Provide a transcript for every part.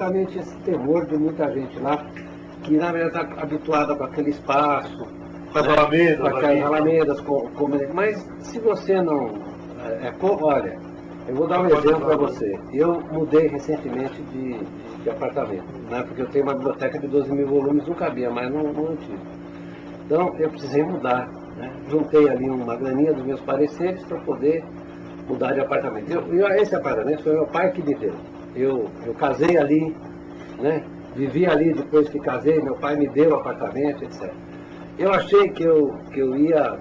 perfeitamente esse temor de muita gente lá, que na verdade está habituada com aquele espaço, Com as alamedas, com aquelas alamedas, mas se você não... olha, eu vou dar um exemplo para você. Eu mudei recentemente de apartamento, né? Porque eu tenho uma biblioteca de 12 mil volumes, não cabia mais no antigo. Então eu precisei mudar, né? Juntei ali uma graninha dos meus pareceres para poder mudar de apartamento. Esse apartamento foi meu pai que me deu. Eu casei ali, né? Vivi ali depois que casei, meu pai me deu o apartamento, etc. Eu achei que eu ia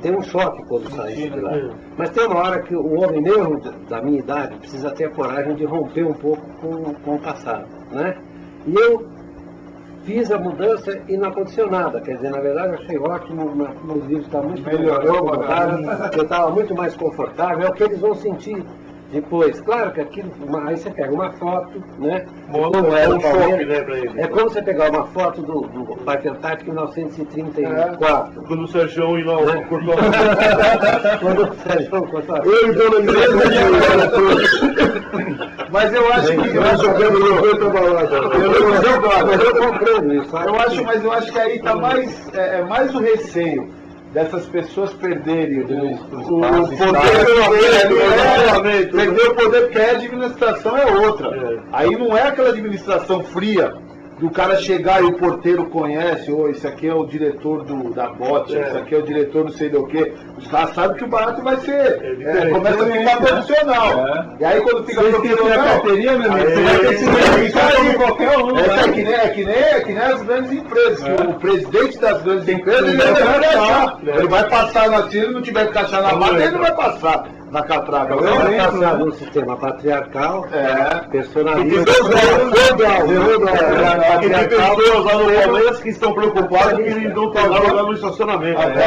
ter um choque quando saísse de lá. Mas tem uma hora que o homem mesmo da minha idade precisa ter a coragem de romper um pouco com o passado, né? E eu fiz a mudança e não aconteceu nada. Quer dizer, na verdade eu achei ótimo, meus livros estavam muito melhorou, eu estava muito mais confortável, é o que eles vão sentir depois. Claro que aquilo, aí você pega uma foto, né? Como era um choque, né, para ele. É como você pegar uma foto do Parque Antártico em 1934. Quando o Sérgio cortou Quando o Sérgio cortou a eu e Dona Mas eu acho que... eu compreendo isso. Eu acho que aí está mais o receio dessas pessoas perderem o poder, perder o poder, porque a administração é outra. Aí não é aquela administração fria do cara chegar e o porteiro conhece, esse aqui é o diretor da BOT, esse aqui é o diretor não sei do que. Os caras sabem que o barato vai ser. Começa a ficar profissional. E aí quando fica profissional. Carteirinha, meu amigo, Você vai ter que se identificar com qualquer um. É que nem as grandes empresas. O presidente das grandes empresas ele vai passar na tira, não tiver que caixar na mata, ele não vai passar na catraca. Vai passar no sistema patriarcal, personalista. Tem pessoas lá no Palmeiras que estão preocupadas que eles não estão lá no estacionamento. Mas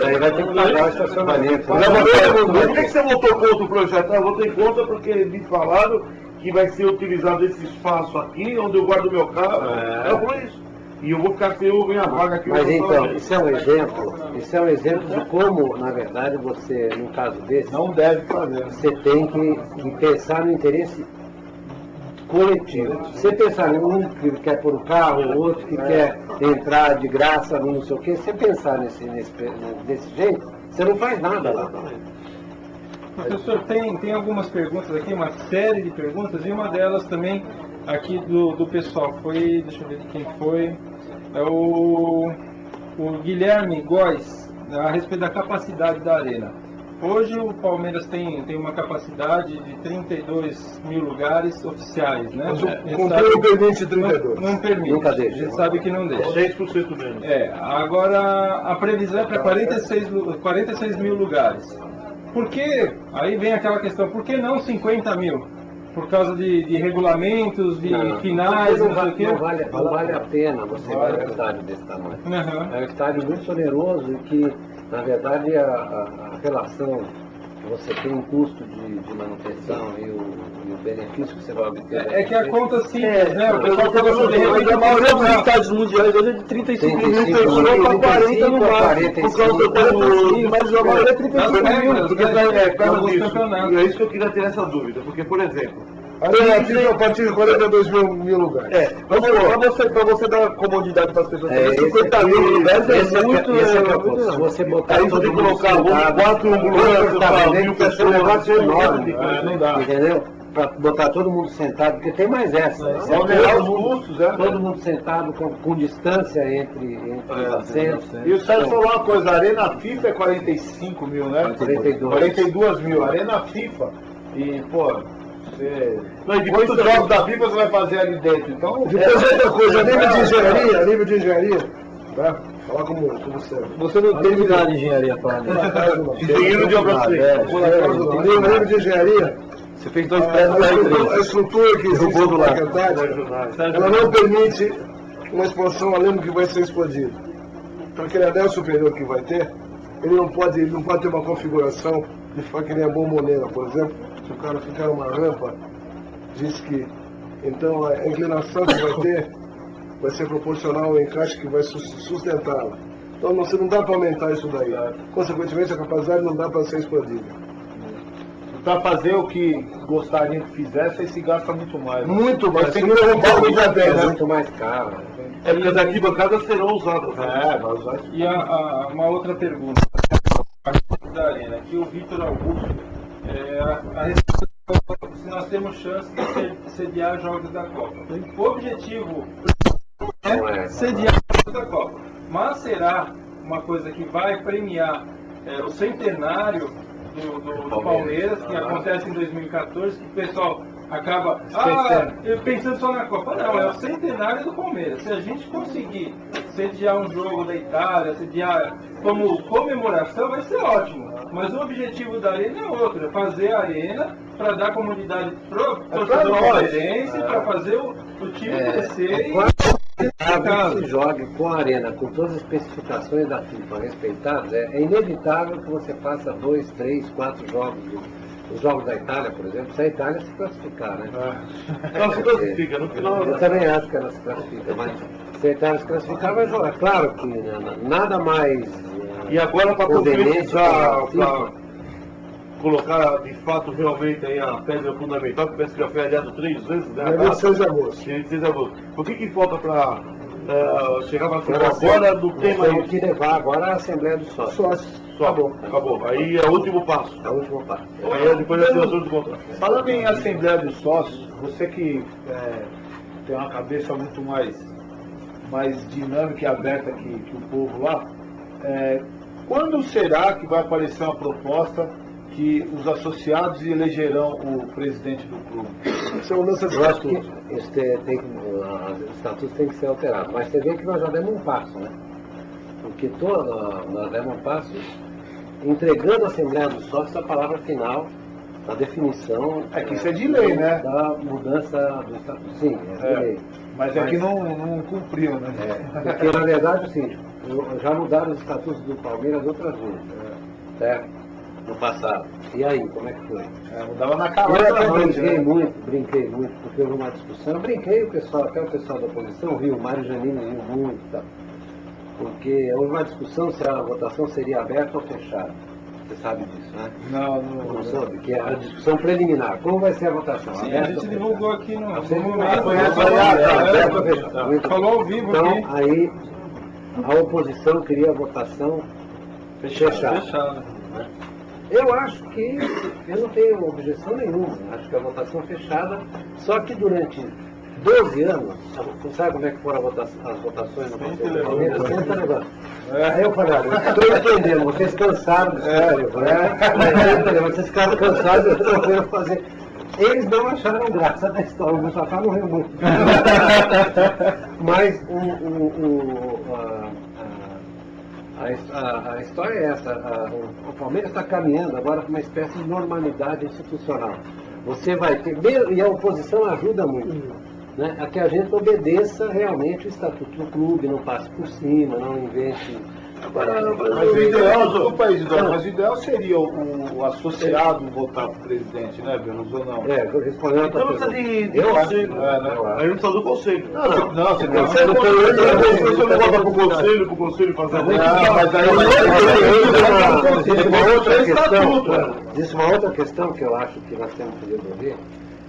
aí vai ter que pagar o estacionamento. Por que você votou contra o projeto? Eu votei contra porque me falaram que vai ser utilizado esse espaço aqui, onde eu guardo meu carro. É por isso. E eu vou ficar sem minha vaga aqui. Mas então, isso é um exemplo de como, na verdade, você, num caso desse, não deve fazer. Você tem que pensar no interesse coletivo. Você pensar em um que quer pôr o carro, o outro que quer entrar de graça, não sei o quê, você pensar desse jeito, você não faz nada lá. Professor, tem algumas perguntas aqui, uma série de perguntas, e uma delas também aqui do pessoal foi, deixa eu ver de quem foi, é o Guilherme Góes, a respeito da capacidade da arena. Hoje o Palmeiras tem uma capacidade de 32 mil lugares oficiais, né? Mas o controle não permite 32. Não permite. Nunca deixa. A gente sabe que não deixa. 6% menos. Agora a previsão é para 46 mil lugares. Por que? Aí vem aquela questão, por que não 50 mil? Por causa de regulamentos, de finais, não sei o quê? Não vale a pena você vai a um estádio desse tamanho. É um estádio muito oneroso e que, na verdade, a relação que você tem um custo de manutenção e o benefício que você vai obter. É que a conta simples, né? O pessoal que gosta de repente a maioria dos estádios mundiais hoje é de 35 mil pessoas para 40 no máximo. Por causa do mas a maioria é 35 mil. Porque é isso que eu queria ter essa dúvida. Porque, por exemplo, a partir de 42 mil lugares. Para você dar comodidade para as pessoas, 50 mil lugares é muito. Se você botar Aí você tem que colocar 4 ambulantes para 1.000 pessoas, negócio é enorme, não dá. entendeu? Para botar todo mundo sentado, porque tem mais essa. Todo mundo sentado com distância entre os assentos. E o Sérgio falou uma coisa, a Arena FIFA é 45 mil, né? 42 mil, Arena FIFA. E, pô, quantos jogos da FIFA você vai fazer ali dentro? Então, depois outra coisa, nível de engenharia, tá? Falar como você. Você não tem nada de engenharia para Engenheiro de obra civil. Nível de engenharia. Você fez 2 pés no A estrutura que existe no Parque Antártico, ela não permite uma expansão além do que vai ser explodido. Então aquele anel superior que vai ter, ele não pode ter uma configuração de ficar que nem a bomboneira, por exemplo. Se o cara ficar numa rampa, diz que então a inclinação que vai ter vai ser proporcional ao encaixe que vai sustentá-la. Então você não dá para aumentar isso daí. Consequentemente a capacidade não dá para ser expandida. para fazer o que gostariam que fizesse, aí se gasta muito mais. Muito mais. Tem que derrubar o É né? muito mais caro. É porque as arquibancadas serão usadas. E uma outra pergunta da Arena, que o Vitor Augusto, se nós temos chance de sediar jogos da Copa. O objetivo é sediar jogos da Copa, mas será uma coisa que vai premiar o centenário do Palmeiras, que acontece em 2014, que o pessoal acaba pensando só na Copa. Não, é o centenário do Palmeiras. Se a gente conseguir sediar um jogo da Itália, sediar como comemoração, vai ser ótimo. Mas o objetivo da Arena é outro, é fazer a Arena para dar comunidade pro torcedor palmeirense, para fazer o time crescer Se jogue com a Arena, com todas as especificações da FIFA respeitadas, é inevitável que você faça 2, 3, 4 jogos. Os jogos da Itália, por exemplo, se a Itália se classificar, né? Não se classifica, no final. Eu também acho que ela se classifica, mas se a Itália se classificar, vai jogar. Claro que nada mais. E agora para colocar de fato realmente aí a pedra fundamental, que parece que já foi aliado 3 vezes, né? Dia 26 de agosto. 26 de agosto. O que falta para chegar para final? Agora não tem mais. Temos que levar agora a Assembleia dos Sócios. Acabou. Aí é o último passo. É o último passo. Aí é depois da assinatura do contrato. Falando em Assembleia dos Sócios, você que tem uma cabeça muito mais dinâmica e aberta que o povo lá, quando será que vai aparecer uma proposta que os associados elegerão o presidente do clube? Isso é uma mudança de Eu acho que estatuto. os estatutos têm que ser alterados. Mas você vê que nós já demos um passo, né? Porque nós demos um passo entregando à Assembleia dos Sócios a palavra final, a definição. Que isso é de lei, né? Da mudança do estatuto. Sim, é de lei. Mas é que não cumpriu, né? Porque na verdade é o seguinte, já mudaram os estatutos do Palmeiras outras vezes, certo? No passado. E aí, como é que foi? Mudava na Eu calada. brinquei muito, porque houve uma discussão. Eu brinquei, até o pessoal da oposição riu, o Mário Janine riu muito e tal. Porque houve uma discussão se a votação seria aberta ou fechada. Você sabe disso, né? Não soube, que é a discussão preliminar. Como vai ser a votação? Sim, a gente divulgou aqui no momento. Falou ao vivo aqui. Então, aí a oposição queria a votação fechada. Eu acho que eu não tenho objeção nenhuma. Acho que a votação fechada, só que durante 12 anos, você sabe como é que foram as votações no Conselho do Palmeiras? Sempre levando. Aí eu falei, estou entendendo, vocês cansaram de vocês ficaram cansados, eu estou querendo fazer. Eles não acharam graça da história, o Mustafa não riu muito. Mas a história é essa, o Palmeiras está caminhando agora para uma espécie de normalidade institucional. Você vai ter, e a oposição ajuda muito, né, a que a gente obedeça realmente o estatuto do clube, não passe por cima, não invente. Mas o ideal, desculpa aí, mas o ideal seria o associado votar para o presidente, né, Belos, ou não? Eu respondendo a tua Então precisa pergunta. de conselho. Aí não precisa do conselho. Não, você tem Você não vota pro conselho fazer mas aí existe uma outra questão que eu acho que nós temos que resolver.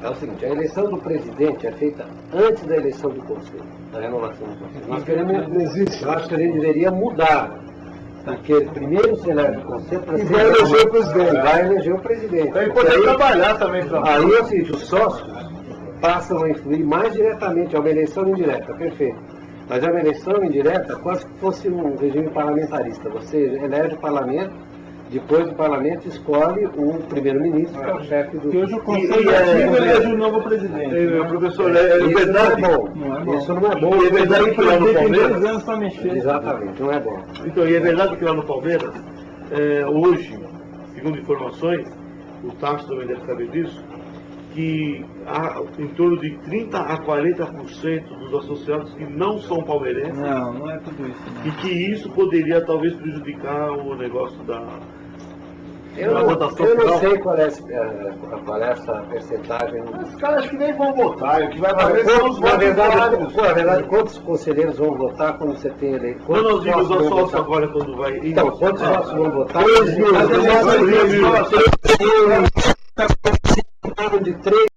É o seguinte, a eleição do presidente é feita antes da eleição do conselho, da renovação do conselho. Nós queremos, eu acho que a gente deveria mudar, porque primeiro se elege o conselho para vai eleger o presidente. Vai eleger o presidente. Então é importante trabalhar também para aí é o seguinte, os sócios passam a influir mais diretamente, é uma eleição indireta, perfeito. Mas é uma eleição indireta quase que fosse um regime parlamentarista. Você elege o parlamento, depois o parlamento escolhe o primeiro-ministro, que é o chefe do... Que hoje o Conselho elege o novo presidente. Professor, Isso não é bom. Isso não é bom. E é verdade que lá no Palmeiras... anos para mexer. Exatamente, não é bom. Então, e é verdade que lá no Palmeiras, hoje, segundo informações, o Tasso também deve saber disso, que há em torno de 30% a 40% dos associados que não são palmeirenses. Não é tudo isso. E que isso poderia talvez prejudicar o negócio da Eu não sei qual é essa percentagem. Os caras que nem vão votar, o que vai valer são os Na votos verdade, quantos conselheiros vão votar quando você tem eleito? Não, nós vimos os sócios agora quando vai... Então, quantos sócios vão votar? 3 mil. precisavam de 3